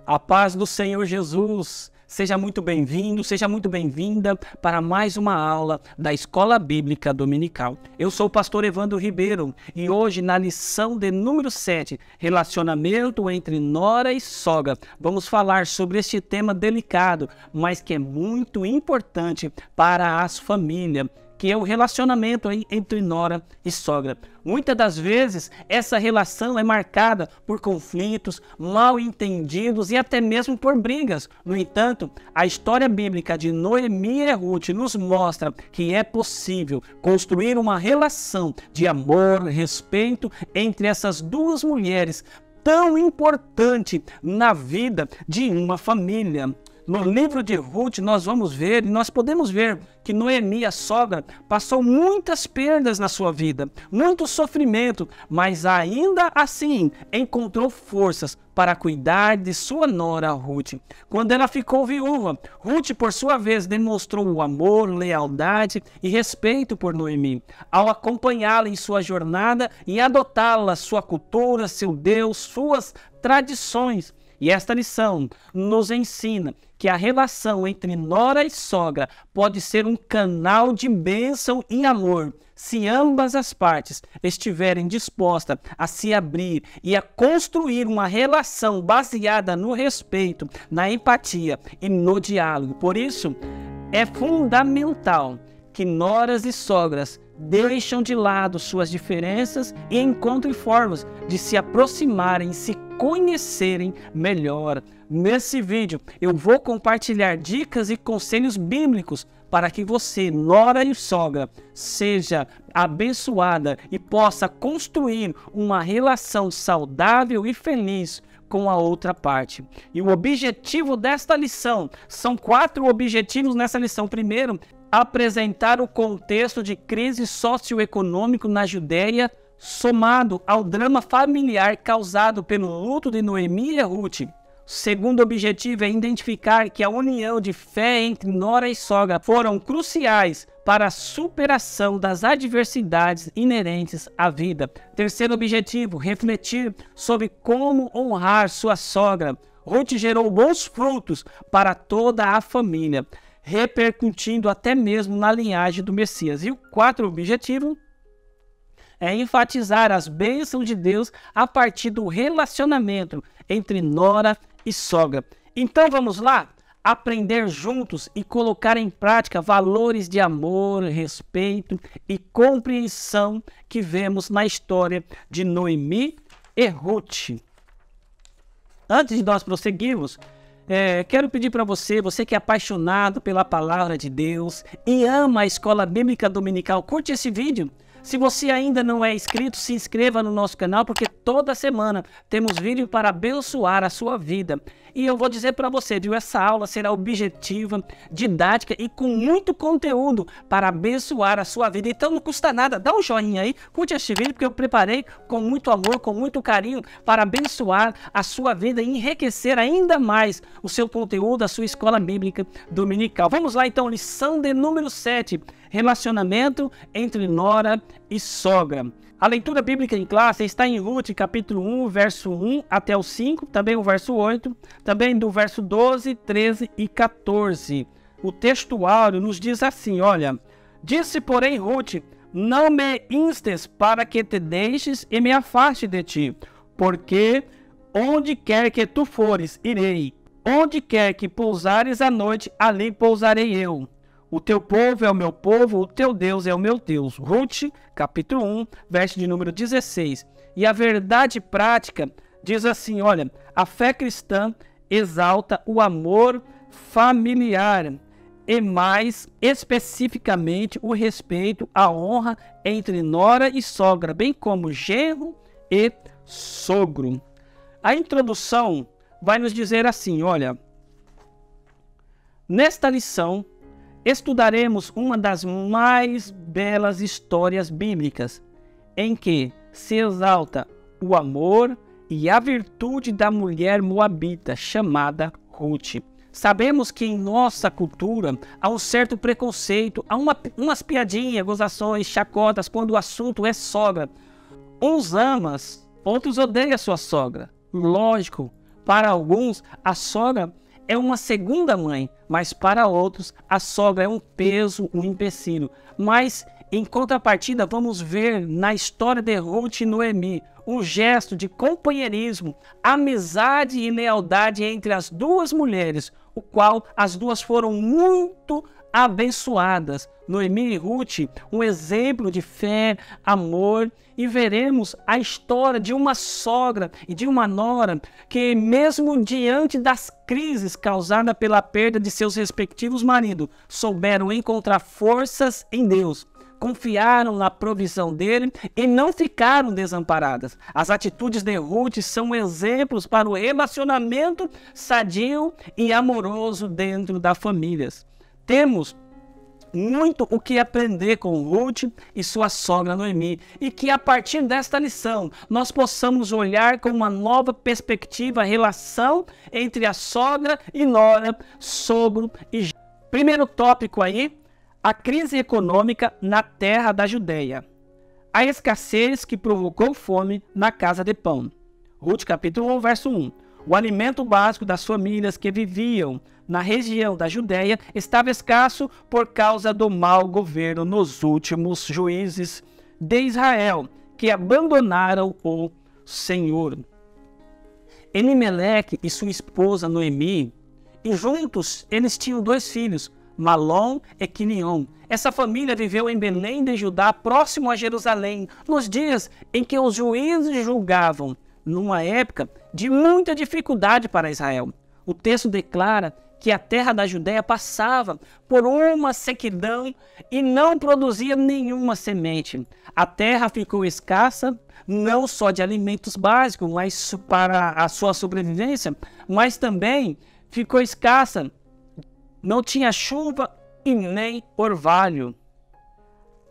A paz do Senhor Jesus, seja muito bem-vindo, seja muito bem-vinda para mais uma aula da Escola Bíblica Dominical. Eu sou o pastor Evandro Ribeiro e hoje na lição de número 7, relacionamento entre nora e sogra, vamos falar sobre este tema delicado, mas que é muito importante para as famílias, que é o relacionamento entre nora e sogra. Muitas das vezes, essa relação é marcada por conflitos, mal entendidos e até mesmo por brigas. No entanto, a história bíblica de Noemi e Ruth nos mostra que é possível construir uma relação de amor, respeito entre essas duas mulheres, tão importante na vida de uma família. No livro de Ruth nós vamos ver, e nós podemos ver que Noemi, a sogra, passou muitas perdas na sua vida, muito sofrimento, mas ainda assim encontrou forças para cuidar de sua nora Ruth. Quando ela ficou viúva, Ruth, por sua vez, demonstrou o amor, lealdade e respeito por Noemi, ao acompanhá-la em sua jornada e adotá-la, sua cultura, seu Deus, suas tradições. E esta lição nos ensina que a relação entre nora e sogra pode ser um canal de bênção e amor, se ambas as partes estiverem dispostas a se abrir e a construir uma relação baseada no respeito, na empatia e no diálogo. Por isso, é fundamental que noras e sogras deixem de lado suas diferenças e encontrem formas de se aproximarem, se conhecerem melhor. Nesse vídeo eu vou compartilhar dicas e conselhos bíblicos para que você, nora e sogra, seja abençoada e possa construir uma relação saudável e feliz com a outra parte. E o objetivo desta lição, são 4 objetivos nessa lição. Primeiro, apresentar o contexto de crise socioeconômico na Judéia, somado ao drama familiar causado pelo luto de Noemi e Ruth. O segundo objetivo é identificar que a união de fé entre nora e sogra foram cruciais para a superação das adversidades inerentes à vida. Terceiro objetivo, refletir sobre como honrar sua sogra. Ruth gerou bons frutos para toda a família, repercutindo até mesmo na linhagem do Messias. E o quarto objetivo é enfatizar as bênçãos de Deus a partir do relacionamento entre nora e sogra. Então vamos lá aprender juntos e colocar em prática valores de amor, respeito e compreensão que vemos na história de Noemi e Ruth. Antes de nós prosseguirmos, quero pedir para você que é apaixonado pela palavra de Deus e ama a Escola Bíblica Dominical, curte esse vídeo. Se você ainda não é inscrito, se inscreva no nosso canal, porque toda semana temos vídeo para abençoar a sua vida. E eu vou dizer para você, viu, essa aula será objetiva, didática e com muito conteúdo para abençoar a sua vida. Então não custa nada, dá um joinha aí, curte este vídeo, porque eu preparei com muito amor, com muito carinho, para abençoar a sua vida e enriquecer ainda mais o seu conteúdo, a sua Escola Bíblica Dominical. Vamos lá então, lição de número 7. Relacionamento entre nora e sogra. A leitura bíblica em classe está em Ruth, capítulo 1, verso 1 até o 5, também o verso 8, também do verso 12, 13 e 14. O textuário nos diz assim, olha: disse, porém, Ruth, não me instes para que te deixes e me afaste de ti, porque onde quer que tu fores, irei. Onde quer que pousares à noite, ali pousarei eu. O teu povo é o meu povo, o teu Deus é o meu Deus. Ruth, capítulo 1, verso de número 16. E a verdade prática diz assim, olha, a fé cristã exalta o amor familiar e mais especificamente o respeito, a honra entre nora e sogra, bem como genro e sogro. A introdução vai nos dizer assim, olha, nesta lição estudaremos uma das mais belas histórias bíblicas, em que se exalta o amor e a virtude da mulher moabita chamada Ruth. Sabemos que em nossa cultura há um certo preconceito, há umas piadinhas, gozações, chacotas quando o assunto é sogra. Uns amam, outros odeiam sua sogra. Lógico, Para alguns, a sogra é uma segunda mãe, mas para outros, a sogra é um peso, um empecilho. Mas, em contrapartida, vamos ver na história de Ruth e Noemi um gesto de companheirismo, amizade e lealdade entre as duas mulheres, o qual as duas foram muito abençoadas. Noemi e Ruth, um exemplo de fé, amor, e veremos a história de uma sogra e de uma nora que, mesmo diante das crises causadas pela perda de seus respectivos maridos, souberam encontrar forças em Deus, confiaram na provisão dele e não ficaram desamparadas. As atitudes de Ruth são exemplos para o relacionamento sadio e amoroso dentro das famílias. Temos muito o que aprender com Ruth e sua sogra Noemi, e que a partir desta lição nós possamos olhar com uma nova perspectiva a relação entre a sogra e nora, sogro e genro. Primeiro tópico aí, a crise econômica na terra da Judeia. A escassez que provocou fome na casa de pão. Ruth capítulo 1, verso 1. O alimento básico das famílias que viviam na região da Judeia estava escasso por causa do mau governo nos últimos juízes de Israel, que abandonaram o Senhor. Elimeleque e sua esposa Noemi, e juntos eles tinham 2 filhos, Malom e Quilion. Essa família viveu em Belém de Judá, próximo a Jerusalém, nos dias em que os juízes julgavam, numa época de muita dificuldade para Israel. O texto declara que a terra da Judéia passava por uma sequidão e não produzia nenhuma semente. A terra ficou escassa, não só de alimentos básicos, mas para a sua sobrevivência, mas também ficou escassa. Não tinha chuva e nem orvalho.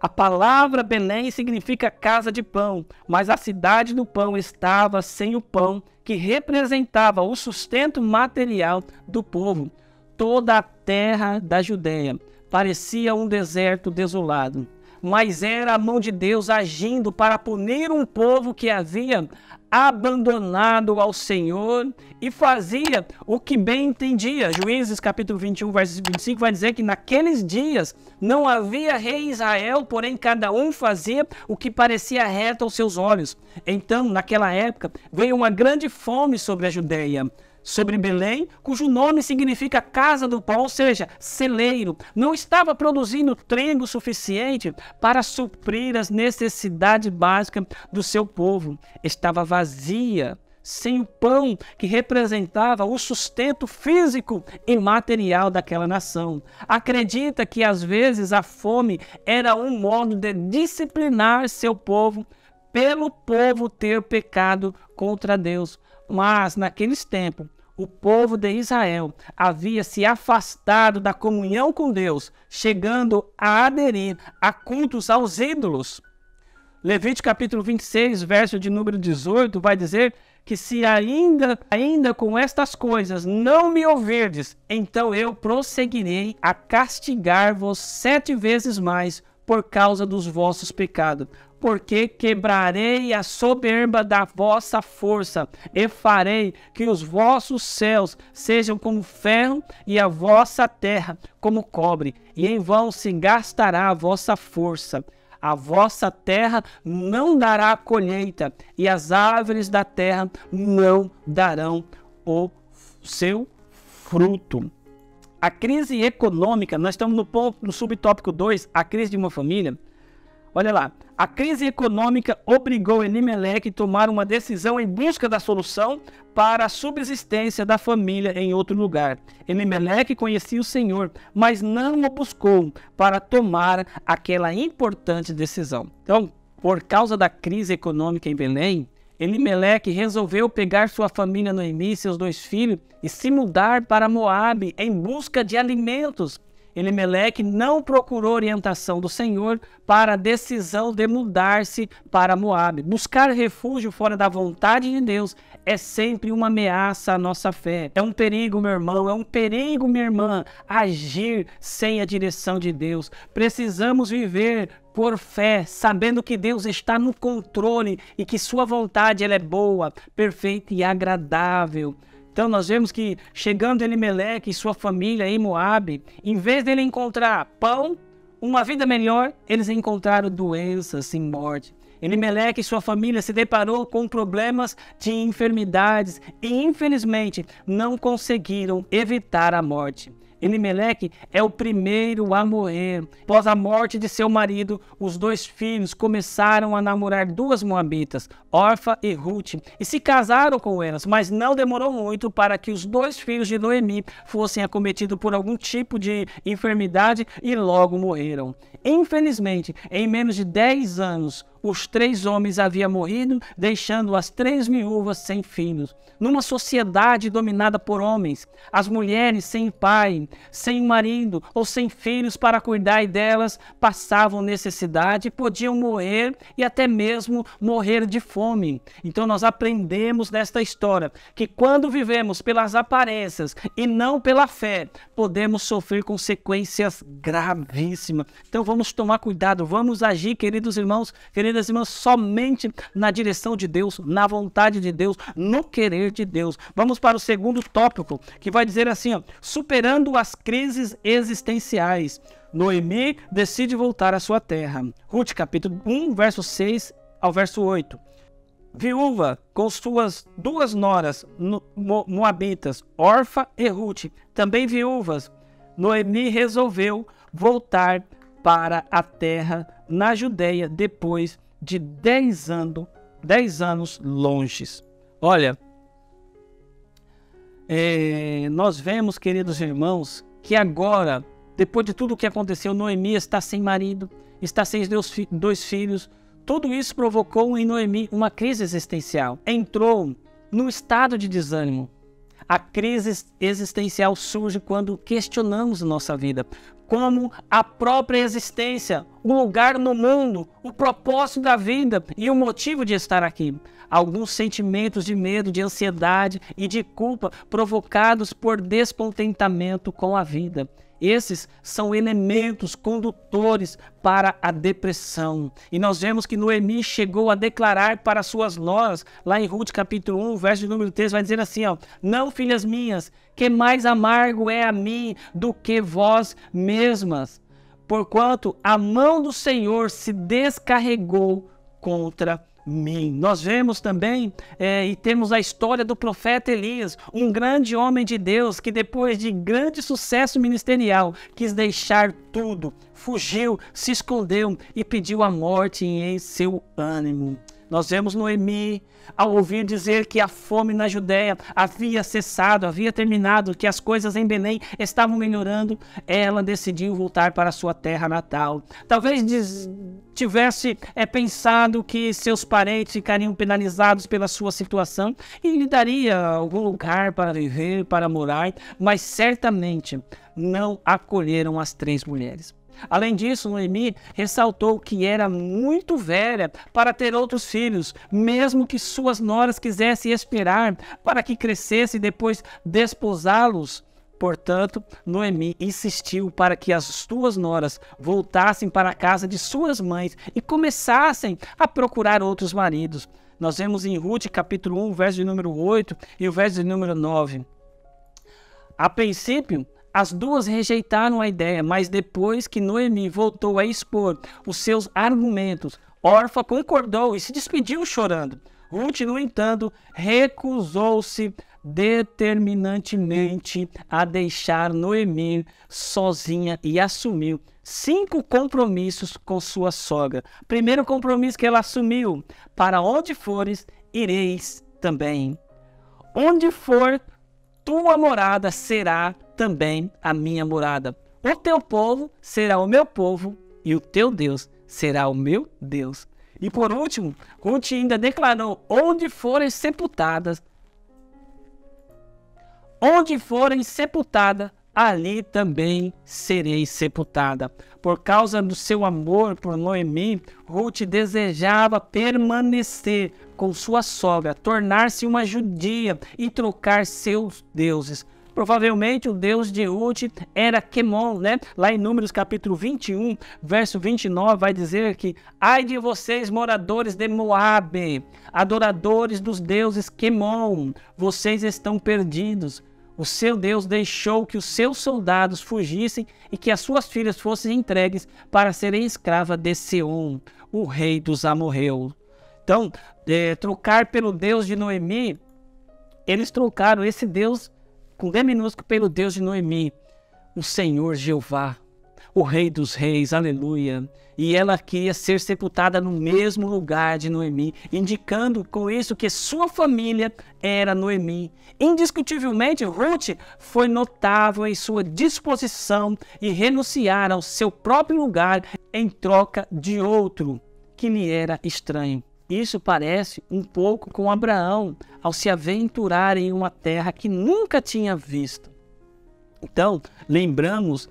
A palavra Belém significa casa de pão, mas a cidade do pão estava sem o pão, que representava o sustento material do povo. Toda a terra da Judeia parecia um deserto desolado, mas era a mão de Deus agindo para punir um povo que havia abandonado ao Senhor e fazia o que bem entendia. Juízes capítulo 21, verso 25 vai dizer que naqueles dias não havia rei em Israel, porém cada um fazia o que parecia reto aos seus olhos. Então, naquela época, veio uma grande fome sobre a Judeia, sobre Belém, cujo nome significa casa do pão, ou seja, celeiro. Não estava produzindo trigo suficiente para suprir as necessidades básicas do seu povo. Estava vazia, sem o pão que representava o sustento físico e material daquela nação. Acredita que às vezes a fome era um modo de disciplinar seu povo, pelo povo ter pecado contra Deus. Mas naqueles tempos, o povo de Israel havia se afastado da comunhão com Deus, chegando a aderir a cultos aos ídolos. Levítico capítulo 26, verso de número 18, vai dizer que se ainda com estas coisas não me ouvirdes, então eu prosseguirei a castigar-vos 7 vezes mais por causa dos vossos pecados. Porque quebrarei a soberba da vossa força, e farei que os vossos céus sejam como ferro, e a vossa terra como cobre, e em vão se gastará a vossa força. A vossa terra não dará colheita, e as árvores da terra não darão o seu fruto. A crise econômica, nós estamos no subtópico 2, a crise de uma família. Olha lá, a crise econômica obrigou Elimeleque a tomar uma decisão em busca da solução para a subsistência da família em outro lugar. Elimeleque conhecia o Senhor, mas não o buscou para tomar aquela importante decisão. Então, por causa da crise econômica em Belém, Elimeleque resolveu pegar sua família Noemi e seus 2 filhos e se mudar para Moabe em busca de alimentos. Elimeleque não procurou orientação do Senhor para a decisão de mudar-se para Moabe. Buscar refúgio fora da vontade de Deus é sempre uma ameaça à nossa fé. É um perigo, meu irmão, é um perigo, minha irmã, agir sem a direção de Deus. Precisamos viver por fé, sabendo que Deus está no controle e que sua vontade ela é boa, perfeita e agradável. Então nós vemos que chegando Elimeleque e sua família em Moabe, em vez dele encontrar pão, uma vida melhor, eles encontraram doenças e morte. Elimeleque e sua família se deparou com problemas de enfermidades e infelizmente não conseguiram evitar a morte. Elimeleque é o primeiro a morrer. Após a morte de seu marido, os dois filhos começaram a namorar duas moabitas, Orfa e Ruth, e se casaram com elas, mas não demorou muito para que os dois filhos de Noemi fossem acometidos por algum tipo de enfermidade e logo morreram. Infelizmente, em menos de 10 anos, os 3 homens haviam morrido, deixando as 3 viúvas sem filhos. Numa sociedade dominada por homens, as mulheres sem pai, sem marido ou sem filhos para cuidar delas passavam necessidade, podiam morrer e até mesmo morrer de fome. Então nós aprendemos nesta história que quando vivemos pelas aparências e não pela fé, podemos sofrer consequências gravíssimas. Então vamos tomar cuidado, vamos agir, queridos irmãos, queridas irmãs, somente na direção de Deus, na vontade de Deus, no querer de Deus. Vamos para o segundo tópico, que vai dizer assim, ó, superando as crises existenciais. Noemi decide voltar à sua terra. Ruth, capítulo 1, verso 6 ao verso 8. Viúva com suas 2 noras moabitas, Orfa e Ruth, também viúvas, Noemi resolveu voltar para a terra na Judeia depois de 10 anos longes. Olha, nós vemos, queridos irmãos, que agora, depois de tudo o que aconteceu, Noemi está sem marido, está sem os 2 filhos. Tudo isso provocou em Noemi uma crise existencial. Entrou num estado de desânimo. A crise existencial surge quando questionamos nossa vida, como a própria existência, o lugar no mundo, o propósito da vida e o motivo de estar aqui. Alguns sentimentos de medo, de ansiedade e de culpa provocados por descontentamento com a vida. Esses são elementos condutores para a depressão. E nós vemos que Noemi chegou a declarar para suas noras, lá em Ruth capítulo 1, verso número 3, vai dizer assim, ó, não, filhas minhas, que mais amargo é a mim do que vós mesmas, porquanto a mão do Senhor se descarregou contra mim. Nós vemos também e temos a história do profeta Elias, um grande homem de Deus que depois de grande sucesso ministerial quis deixar tudo, fugiu, se escondeu e pediu a morte em seu ânimo. Nós vemos Noemi, ao ouvir dizer que a fome na Judéia havia cessado, havia terminado, que as coisas em Belém estavam melhorando, ela decidiu voltar para a sua terra natal. Talvez tivesse pensado que seus parentes ficariam penalizados pela sua situação e lhe daria algum lugar para viver, para morar, mas certamente não acolheram as 3 mulheres. Além disso, Noemi ressaltou que era muito velha para ter outros filhos, mesmo que suas noras quisessem esperar para que crescesse e depois desposá-los. Portanto, Noemi insistiu para que as suas noras voltassem para a casa de suas mães e começassem a procurar outros maridos. Nós vemos em Ruth capítulo 1, verso de número 8 e o verso de número 9. A princípio, as duas rejeitaram a ideia, mas depois que Noemi voltou a expor os seus argumentos, Orfa concordou e se despediu chorando. Ruth, no entanto, recusou-se determinantemente a deixar Noemi sozinha e assumiu 5 compromissos com sua sogra. Primeiro compromisso que ela assumiu: para onde fores, ireis também. Onde for tua morada, será também a minha morada. O teu povo será o meu povo e o teu Deus será o meu Deus. E por último, Ruth ainda declarou: onde forem sepultadas, ali também serei sepultada. Por causa do seu amor por Noemi, Ruth desejava permanecer com sua sogra, tornar-se uma judia e trocar seus deuses Provavelmente o Deus de Ruth era Quemon, né? Lá em Números capítulo 21, verso 29, vai dizer que: ai de vocês, moradores de Moabe, adoradores dos deuses Quemon, vocês estão perdidos. O seu Deus deixou que os seus soldados fugissem e que as suas filhas fossem entregues para serem escravas de Seom, o rei dos amorreus. Então, trocar pelo Deus de Noemi, eles trocaram esse Deus com D minúsculo pelo Deus de Noemi, o Senhor Jeová, o Rei dos Reis, aleluia. E ela queria ser sepultada no mesmo lugar de Noemi, indicando com isso que sua família era Noemi. Indiscutivelmente, Ruth foi notável em sua disposição em renunciar ao seu próprio lugar em troca de outro que lhe era estranho. Isso parece um pouco com Abraão, ao se aventurar em uma terra que nunca tinha visto. Então, lembramos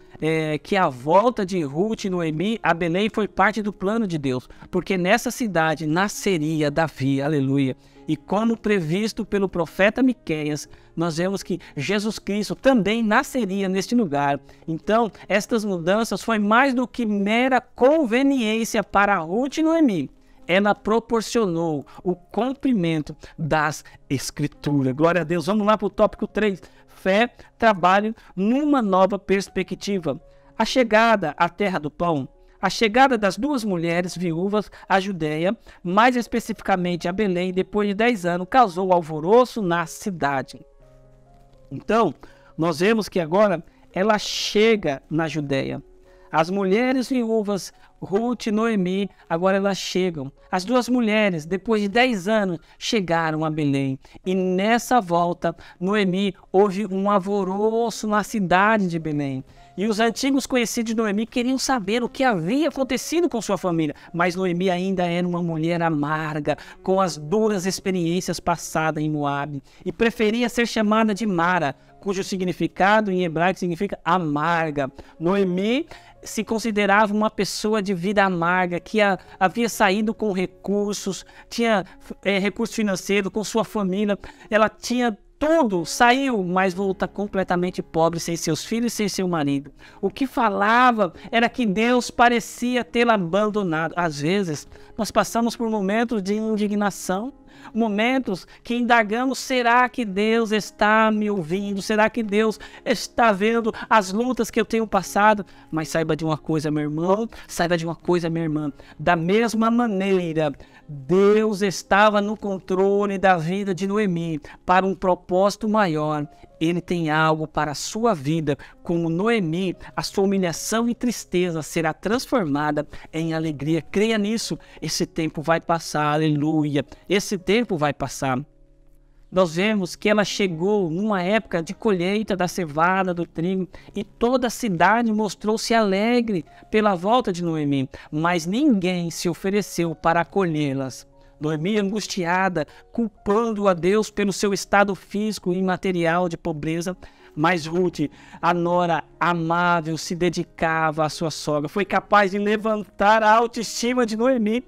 que a volta de Ruth e Noemi a Belém foi parte do plano de Deus, porque nessa cidade nasceria Davi, aleluia. E como previsto pelo profeta Miqueias, nós vemos que Jesus Cristo também nasceria neste lugar. Então, estas mudanças foi mais do que mera conveniência para Ruth e Noemi. Ela proporcionou o cumprimento das Escrituras. Glória a Deus. Vamos lá para o tópico 3. Fé, trabalho numa nova perspectiva. A chegada à terra do pão. A chegada das duas mulheres viúvas à Judéia, mais especificamente a Belém, depois de 10 anos, causou alvoroço na cidade. Então, nós vemos que agora ela chega na Judéia. As mulheres viúvas, Ruth e Noemi, agora elas chegam. As duas mulheres, depois de 10 anos, chegaram a Belém. E nessa volta, Noemi, houve um alvoroço na cidade de Belém. E os antigos conhecidos de Noemi queriam saber o que havia acontecido com sua família. Mas Noemi ainda era uma mulher amarga, com as duras experiências passadas em Moabe. E preferia ser chamada de Mara, cujo significado em hebraico significa amarga. Noemi se considerava uma pessoa de vida amarga, que havia saído com recursos, tinha recurso financeiro, com sua família, ela tinha tudo, saiu, mas volta completamente pobre, sem seus filhos e sem seu marido. O que falava era que Deus parecia tê-la abandonado. Às vezes, nós passamos por momentos de indignação, momentos que indagamos: será que Deus está me ouvindo? Será que Deus está vendo as lutas que eu tenho passado? Mas saiba de uma coisa, meu irmão, saiba de uma coisa, minha irmã. Da mesma maneira, Deus estava no controle da vida de Noemi para um propósito maior. Ele tem algo para a sua vida. Como Noemi, a sua humilhação e tristeza será transformada em alegria. Creia nisso. Esse tempo vai passar, aleluia. Esse tempo vai passar. Nós vemos que ela chegou numa época de colheita da cevada, do trigo, e toda a cidade mostrou-se alegre pela volta de Noemi, mas ninguém se ofereceu para acolhê-las. Noemi, angustiada, culpando a Deus pelo seu estado físico e material de pobreza, mas Ruth, a nora amável, se dedicava à sua sogra, foi capaz de levantar a autoestima de Noemi,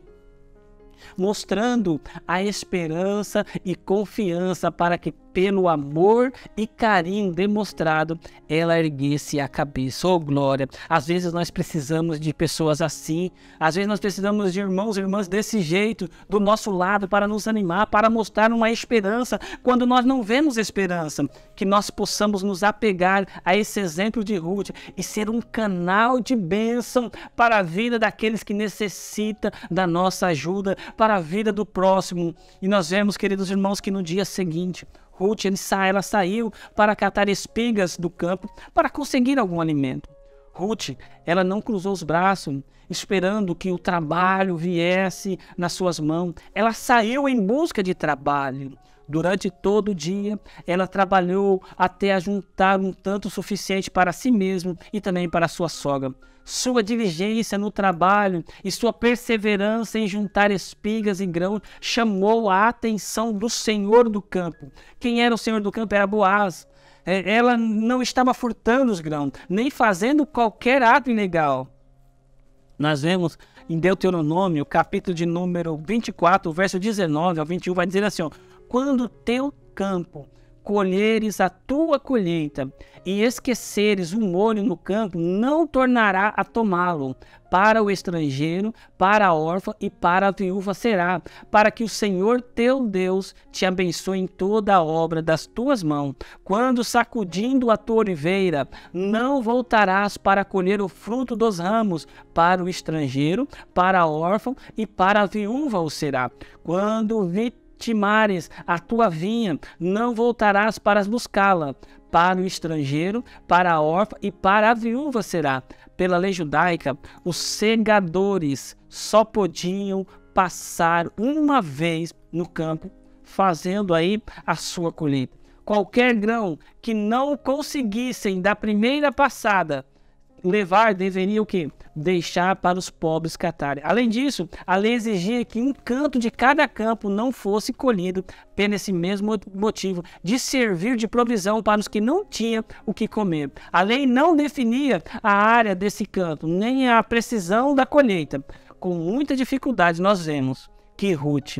mostrando a esperança e confiança para que, pelo amor e carinho demonstrado, ela erguesse a cabeça. Oh, glória! Às vezes nós precisamos de pessoas assim, às vezes nós precisamos de irmãos e irmãs desse jeito, do nosso lado, para nos animar, para mostrar uma esperança quando nós não vemos esperança. Que nós possamos nos apegar a esse exemplo de Ruth e ser um canal de bênção para a vida daqueles que necessitam da nossa ajuda, para a vida do próximo. E nós vemos, queridos irmãos, que no dia seguinte, Ruth, ela saiu para catar espigas do campo para conseguir algum alimento. Ruth, ela não cruzou os braços esperando que o trabalho viesse nas suas mãos. Ela saiu em busca de trabalho. Durante todo o dia, ela trabalhou até ajuntar um tanto suficiente para si mesma e também para sua sogra. Sua diligência no trabalho e sua perseverança em juntar espigas e grãos chamou a atenção do senhor do campo. Quem era o senhor do campo? Era Boaz. Ela não estava furtando os grãos, nem fazendo qualquer ato ilegal. Nós vemos em Deuteronômio, capítulo de número 24, verso 19 ao 21, vai dizer assim, ó: quando teu campo colheres a tua colheita e esqueceres o molho no campo, não tornará a tomá-lo. Para o estrangeiro, para a órfã e para a viúva será, para que o Senhor teu Deus te abençoe em toda a obra das tuas mãos. Quando sacudindo a tua oliveira, não voltarás para colher o fruto dos ramos. Para o estrangeiro, para a órfã e para a viúva o será. Quando vitimares a tua vinha, não voltarás para buscá-la. Para o estrangeiro, para a órfã e para a viúva será. Pela lei judaica, os segadores só podiam passar uma vez no campo, fazendo aí a sua colheita. Qualquer grão que não conseguissem da primeira passada levar, deveria o quê? Deixar para os pobres catarem. Além disso, a lei exigia que um canto de cada campo não fosse colhido, pelo esse mesmo motivo, de servir de provisão para os que não tinham o que comer. A lei não definia a área desse canto, nem a precisão da colheita. Com muita dificuldade, nós vemos que Ruth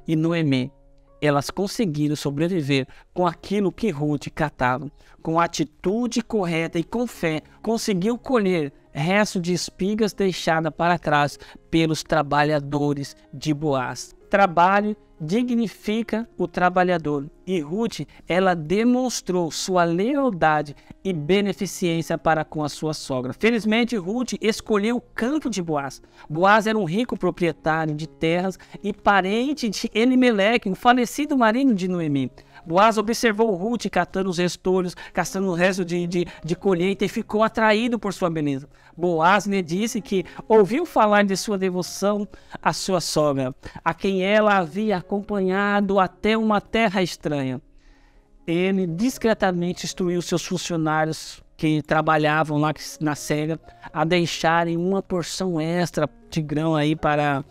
e Noemi, elas conseguiram sobreviver com aquilo que Ruth catava. Com atitude correta e com fé, conseguiu colher resto de espigas deixada para trás pelos trabalhadores de Boaz. Trabalho dignifica o trabalhador. E Ruth, ela demonstrou sua lealdade e beneficência para com a sua sogra. Felizmente, Ruth escolheu o canto de Boaz. Boaz era um rico proprietário de terras e parente de Elimeleque, o falecido marido de Noemi. Boaz observou Ruth catando os restolhos, caçando o resto de colheita e ficou atraído por sua beleza. Boaz lhe disse que ouviu falar de sua devoção à sua sogra, a quem ela havia acompanhado até uma terra estranha. Ele discretamente instruiu seus funcionários que trabalhavam lá na cega a deixarem uma porção extra de grão aí para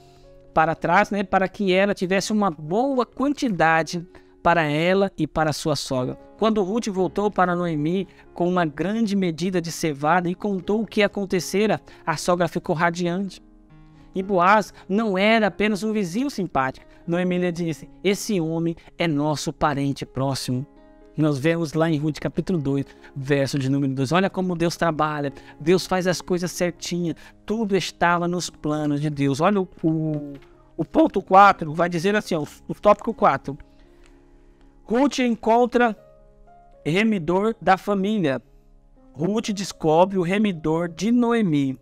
trás, né, para que ela tivesse uma boa quantidade para ela e para sua sogra. Quando Ruth voltou para Noemi com uma grande medida de cevada e contou o que acontecera, a sogra ficou radiante. E Boaz não era apenas um vizinho simpático. Noemi lhe disse: esse homem é nosso parente próximo. Nós vemos lá em Ruth capítulo 2, verso de número 2. Olha como Deus trabalha, Deus faz as coisas certinhas, tudo estava nos planos de Deus. Olha o ponto 4, vai dizer assim, ó, o tópico 4. Ruth encontra remidor da família. Ruth descobre o remidor de Noemi.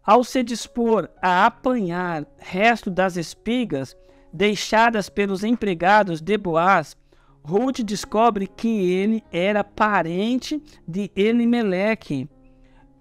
Ao se dispor a apanhar resto das espigas deixadas pelos empregados de Boaz, Ruth descobre que ele era parente de Elimeleque.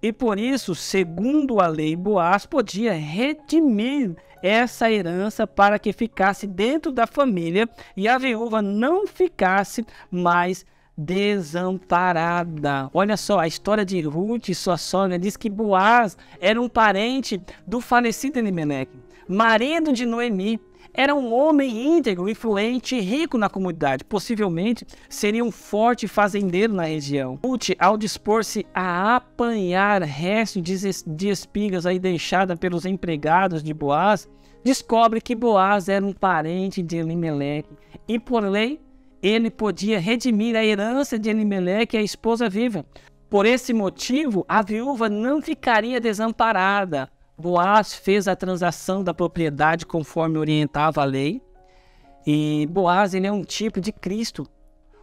E por isso, segundo a lei, Boaz podia redimir essa herança para que ficasse dentro da família e a viúva não ficasse mais desamparada. Olha só, a história de Ruth e sua sogra diz que Boaz era um parente do falecido Elimeleque, marido de Noemi. Era um homem íntegro, influente e rico na comunidade. Possivelmente seria um forte fazendeiro na região. Ruth, ao dispor-se a apanhar restos de espigas aí deixadas pelos empregados de Boaz, descobre que Boaz era um parente de Elimeleque e, por lei, ele podia redimir a herança de Elimeleque e a esposa viva. Por esse motivo, a viúva não ficaria desamparada. Boaz fez a transação da propriedade conforme orientava a lei. E Boaz, ele é um tipo de Cristo,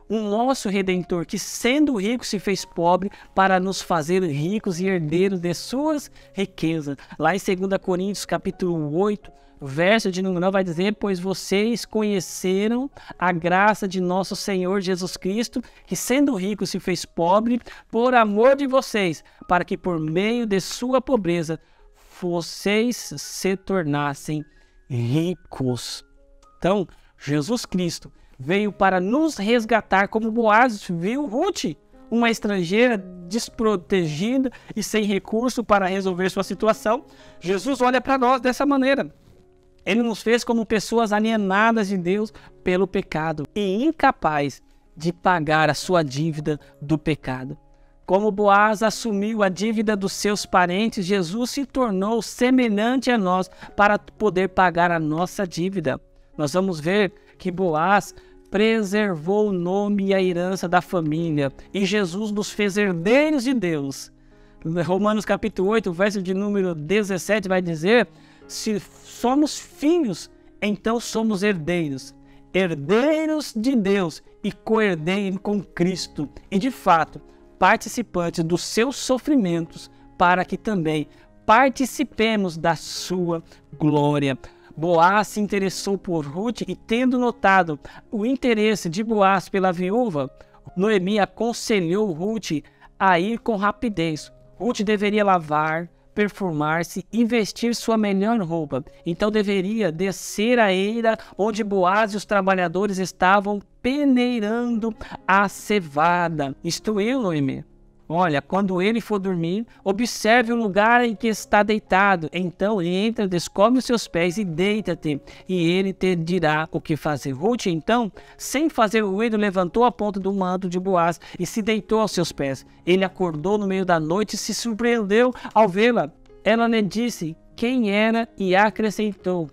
um nosso Redentor, que sendo rico se fez pobre para nos fazer ricos e herdeiros de suas riquezas. Lá em 2 Coríntios capítulo 8, verso de número 9 vai dizer: pois vocês conheceram a graça de nosso Senhor Jesus Cristo, que sendo rico se fez pobre por amor de vocês, para que por meio de sua pobreza vocês se tornassem ricos. Então, Jesus Cristo veio para nos resgatar, como Boaz viu Ruth, uma estrangeira desprotegida e sem recurso para resolver sua situação. Jesus olha para nós dessa maneira. Ele nos fez como pessoas alienadas de Deus pelo pecado e incapazes de pagar a sua dívida do pecado. Como Boaz assumiu a dívida dos seus parentes, Jesus se tornou semelhante a nós para poder pagar a nossa dívida. Nós vamos ver que Boaz preservou o nome e a herança da família, e Jesus nos fez herdeiros de Deus. Romanos capítulo 8, verso de número 17 vai dizer: se somos filhos, então somos herdeiros, herdeiros de Deus e co-herdeiros com Cristo, e de fato, participantes dos seus sofrimentos, para que também participemos da sua glória. Boaz se interessou por Ruth e, tendo notado o interesse de Boaz pela viúva, Noemi aconselhou Ruth a ir com rapidez. Ruth deveria lavar, perfumar-se e vestir sua melhor roupa. Então deveria descer a eira onde Boaz e os trabalhadores estavam peneirando a cevada. Instruiu Noemi: olha, quando ele for dormir, observe o lugar em que está deitado. Então entra, descobre os seus pés e deita-te, e ele te dirá o que fazer. Ruth, então, sem fazer ruído, levantou a ponta do manto de Boaz e se deitou aos seus pés. Ele acordou no meio da noite e se surpreendeu ao vê-la. Ela lhe disse quem era e acrescentou: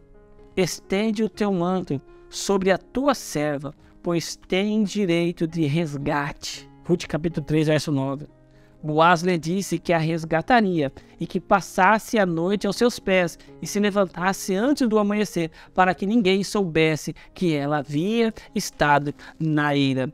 estende o teu manto sobre a tua serva, pois tem direito de resgate. Ruth capítulo 3, verso 9. Boaz lhe disse que a resgataria e que passasse a noite aos seus pés e se levantasse antes do amanhecer, para que ninguém soubesse que ela havia estado na eira.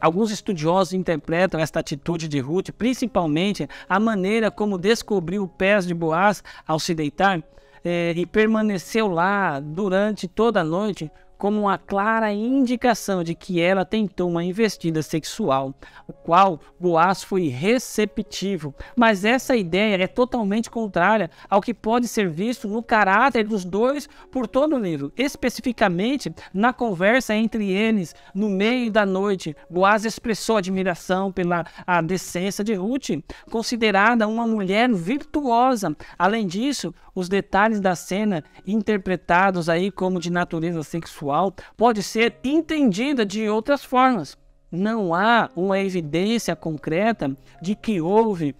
Alguns estudiosos interpretam esta atitude de Ruth, principalmente a maneira como descobriu os pés de Boaz ao se deitar e permaneceu lá durante toda a noite, como uma clara indicação de que ela tentou uma investida sexual, o qual Boaz foi receptivo. Mas essa ideia é totalmente contrária ao que pode ser visto no caráter dos dois por todo o livro. Especificamente, na conversa entre eles, no meio da noite, Boaz expressou admiração pela decência de Ruth, considerada uma mulher virtuosa. Além disso, os detalhes da cena, interpretados aí como de natureza sexual, pode ser entendida de outras formas. Não há uma evidência concreta de que houve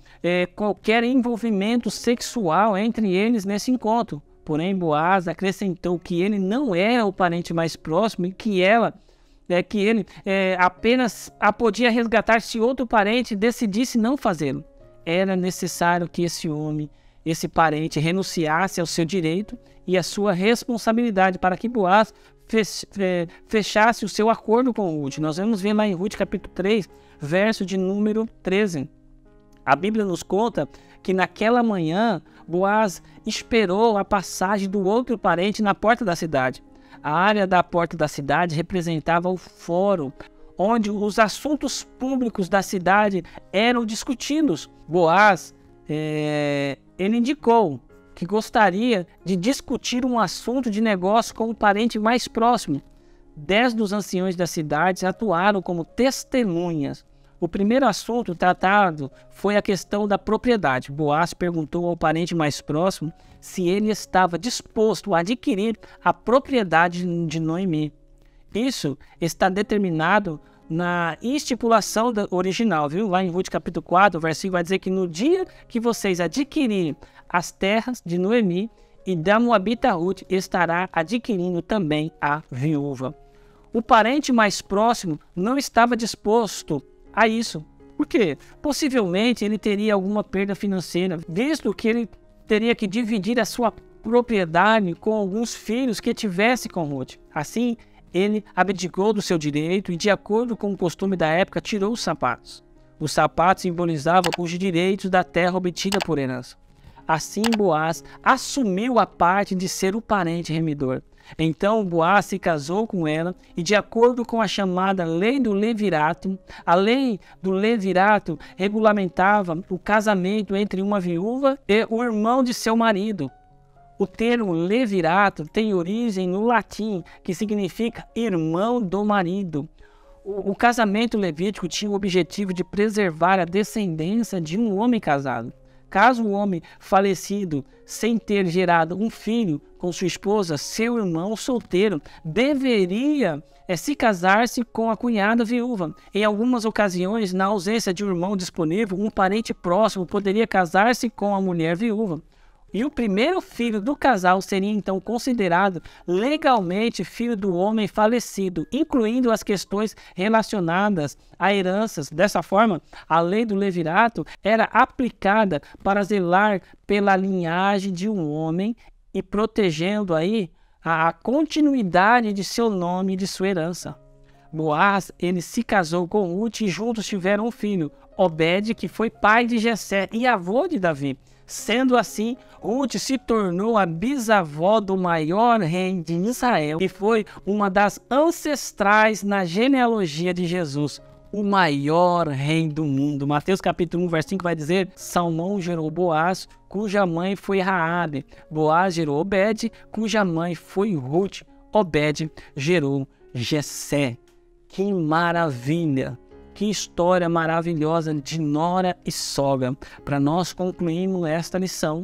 qualquer envolvimento sexual entre eles nesse encontro. Porém, Boaz acrescentou que ele não era o parente mais próximo e que ele apenas podia resgatar se outro parente decidisse não fazê-lo. Era necessário que esse parente renunciasse ao seu direito e à sua responsabilidade para que Boaz fechasse o seu acordo com Ruth. Nós vamos ver lá em Ruth capítulo 3, verso de número 13. A Bíblia nos conta que naquela manhã Boaz esperou a passagem do outro parente na porta da cidade. A área da porta da cidade representava o fórum, onde os assuntos públicos da cidade eram discutidos. Boaz ele indicou que gostaria de discutir um assunto de negócio com o parente mais próximo. 10 dos anciões da cidade atuaram como testemunhas. O primeiro assunto tratado foi a questão da propriedade. Boaz perguntou ao parente mais próximo se ele estava disposto a adquirir a propriedade de Noemi. Isso está determinado na estipulação original, viu? Lá em Ruth capítulo 4, o versículo vai dizer que no dia que vocês adquirirem as terras de Noemi e da Moabita Ruth, estará adquirindo também a viúva. O parente mais próximo não estava disposto a isso. Por quê? Possivelmente ele teria alguma perda financeira, visto que ele teria que dividir a sua propriedade com alguns filhos que tivesse com Ruth. Assim, ele abdicou do seu direito e, de acordo com o costume da época, tirou os sapatos. Os sapatos simbolizavam os direitos da terra obtida por herança. Assim, Boaz assumiu a parte de ser o parente remidor. Então, Boaz se casou com ela e, de acordo com a chamada Lei do Levirato, a Lei do Levirato regulamentava o casamento entre uma viúva e o irmão de seu marido. O termo levirato tem origem no latim, que significa irmão do marido. O casamento levítico tinha o objetivo de preservar a descendência de um homem casado. Caso o homem falecido, sem ter gerado um filho com sua esposa, seu irmão solteiro deveria se casar-se com a cunhada viúva. Em algumas ocasiões, na ausência de um irmão disponível, um parente próximo poderia casar-se com a mulher viúva. E o primeiro filho do casal seria então considerado legalmente filho do homem falecido, incluindo as questões relacionadas a heranças. Dessa forma, a lei do levirato era aplicada para zelar pela linhagem de um homem e protegendo aí a continuidade de seu nome e de sua herança. Boaz, ele se casou com Ruth e juntos tiveram um filho, Obed, que foi pai de Jessé e avô de Davi. Sendo assim, Ruth se tornou a bisavó do maior rei de Israel e foi uma das ancestrais na genealogia de Jesus, o maior rei do mundo. Mateus capítulo 1, verso 5 vai dizer: Salmão gerou Boaz, cuja mãe foi Raabe. Boaz gerou Obed, cuja mãe foi Ruth. Obed gerou Jessé. Que maravilha! Que história maravilhosa de nora e sogra. Para nós concluirmos esta lição,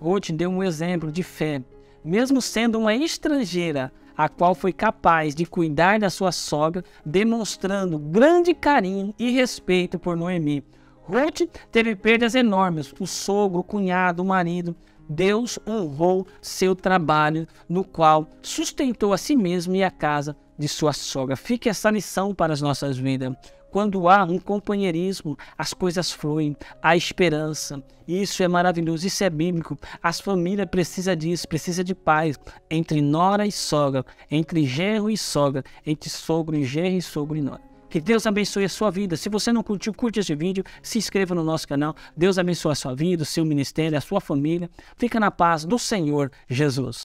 Ruth deu um exemplo de fé. Mesmo sendo uma estrangeira, a qual foi capaz de cuidar da sua sogra, demonstrando grande carinho e respeito por Noemi. Ruth teve perdas enormes, o sogro, o cunhado, o marido. Deus honrou seu trabalho, no qual sustentou a si mesmo e a casa de sua sogra. Fique essa lição para as nossas vidas. Quando há um companheirismo, as coisas fluem, há esperança. Isso é maravilhoso, isso é bíblico. As famílias precisam disso, precisam de paz entre nora e sogra, entre genro e sogra, entre sogro e genro e sogro e nora. Que Deus abençoe a sua vida. Se você não curtiu, curte esse vídeo, se inscreva no nosso canal. Deus abençoe a sua vida, o seu ministério, a sua família. Fica na paz do Senhor Jesus.